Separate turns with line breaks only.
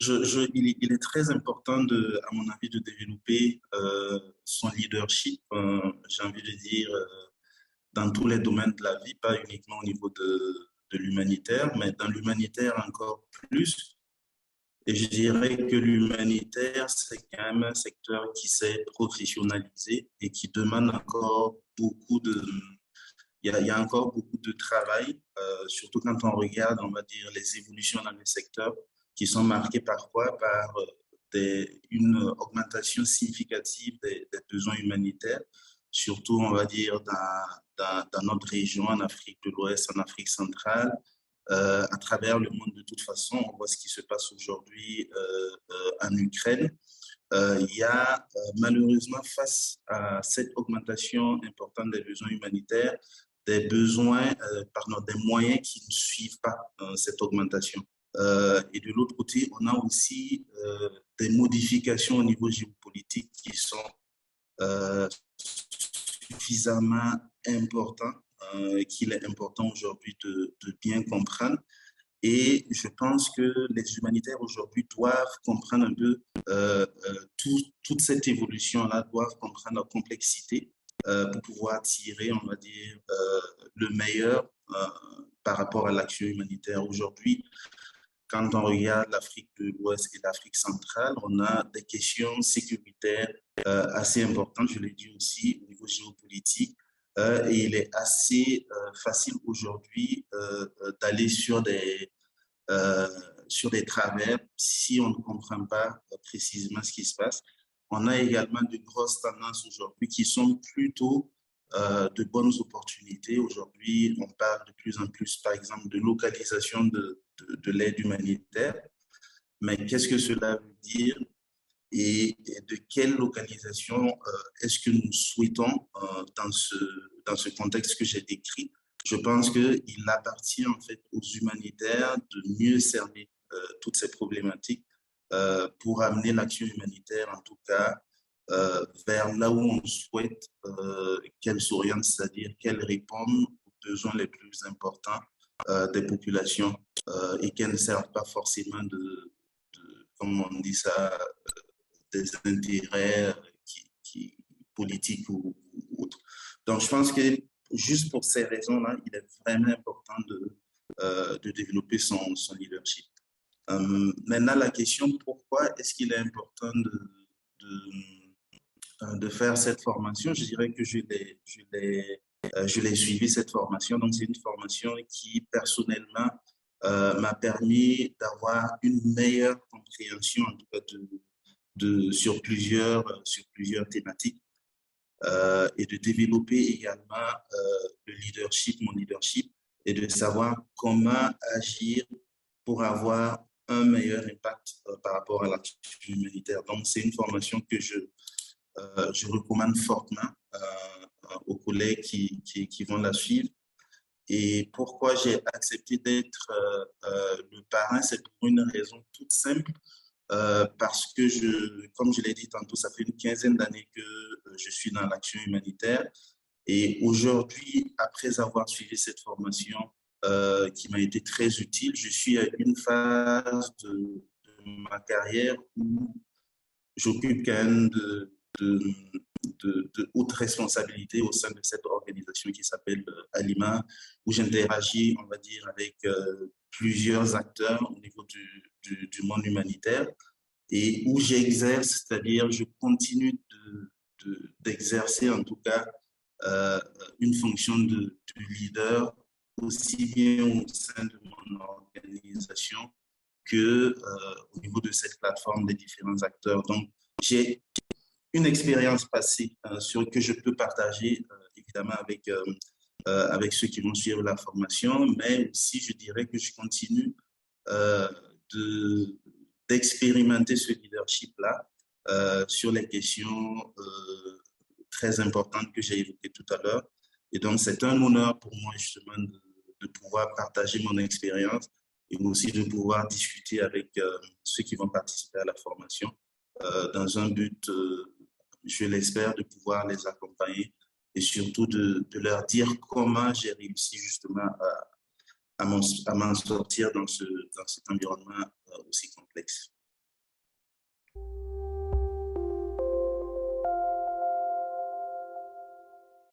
Il est très important, à mon avis, de développer son leadership, j'ai envie de dire, dans tous les domaines de la vie, pas uniquement au niveau de l'humanitaire, mais dans l'humanitaire encore plus. Et je dirais que l'humanitaire, c'est quand même un secteur qui s'est professionnalisé et qui demande encore beaucoup de... il y a encore beaucoup de travail, surtout quand on regarde, on va dire, les évolutions dans le secteur qui sont marquées parfois par une augmentation significative des besoins humanitaires, surtout, on va dire, dans notre région, en Afrique de l'Ouest, en Afrique centrale, à travers le monde de toute façon. On voit ce qui se passe aujourd'hui en Ukraine. Il y a malheureusement, face à cette augmentation importante des besoins humanitaires, des besoins, pardon, des moyens qui ne suivent pas cette augmentation. Et de l'autre côté, on a aussi des modifications au niveau géopolitique qui sont suffisamment importantes, qu'il est important aujourd'hui de bien comprendre. Et je pense que les humanitaires aujourd'hui doivent comprendre un peu toute cette évolution-là, doivent comprendre la complexité pour pouvoir tirer, on va dire, le meilleur par rapport à l'action humanitaire. Aujourd'hui, quand on regarde l'Afrique de l'Ouest et l'Afrique centrale, on a des questions sécuritaires assez importantes, je l'ai dit aussi, au niveau géopolitique. Et il est assez facile aujourd'hui d'aller euh, sur des travers si on ne comprend pas précisément ce qui se passe. On a également de grosses tendances aujourd'hui qui sont plutôt de bonnes opportunités. Aujourd'hui, on parle de plus en plus, par exemple, de localisation de l'aide humanitaire. Mais qu'est-ce que cela veut dire et de quelle localisation est-ce que nous souhaitons dans ce contexte que j'ai décrit? Je pense qu'il appartient en fait aux humanitaires de mieux cerner toutes ces problématiques pour amener l'action humanitaire, en tout cas, vers là où on souhaite qu'elle s'oriente, c'est-à-dire qu'elle réponde aux besoins les plus importants des populations et qu'elle ne serve pas forcément comme on dit ça, des intérêts politiques ou autres. Donc, je pense que juste pour ces raisons-là, il est vraiment important de développer son leadership. Maintenant, la question, pourquoi est-ce qu'il est important de faire cette formation? Je dirais que je l'ai suivi, cette formation. Donc, c'est une formation qui, personnellement, m'a permis d'avoir une meilleure compréhension, en tout cas, sur plusieurs thématiques et de développer également mon leadership et de savoir comment agir pour avoir un meilleur impact par rapport à l'action humanitaire. Donc, c'est une formation que je recommande fortement aux collègues qui vont la suivre. Et pourquoi j'ai accepté d'être le parrain, c'est pour une raison toute simple. Parce que, comme je l'ai dit tantôt, ça fait une quinzaine d'années que je suis dans l'action humanitaire. Et aujourd'hui, après avoir suivi cette formation qui m'a été très utile, je suis à une phase de ma carrière où j'occupe quand même de hautes responsabilités au sein de cette organisation qui s'appelle Alima, où j'interagis, on va dire, avec plusieurs acteurs au niveau du monde humanitaire et où j'exerce, c'est-à-dire je continue d'exercer en tout cas une fonction de leader aussi bien au sein de mon organisation que au niveau de cette plateforme des différents acteurs. Donc, j'ai une expérience passée que je peux partager évidemment avec ceux qui vont suivre la formation, mais aussi je dirais que je continue euh, d'expérimenter ce leadership-là sur les questions très importantes que j'ai évoquées tout à l'heure. Et donc, c'est un honneur pour moi justement de pouvoir partager mon expérience et aussi de pouvoir discuter avec ceux qui vont participer à la formation dans un but, je l'espère, de pouvoir les accompagner et surtout de leur dire comment j'ai réussi justement à m'en sortir dans cet environnement aussi complexe.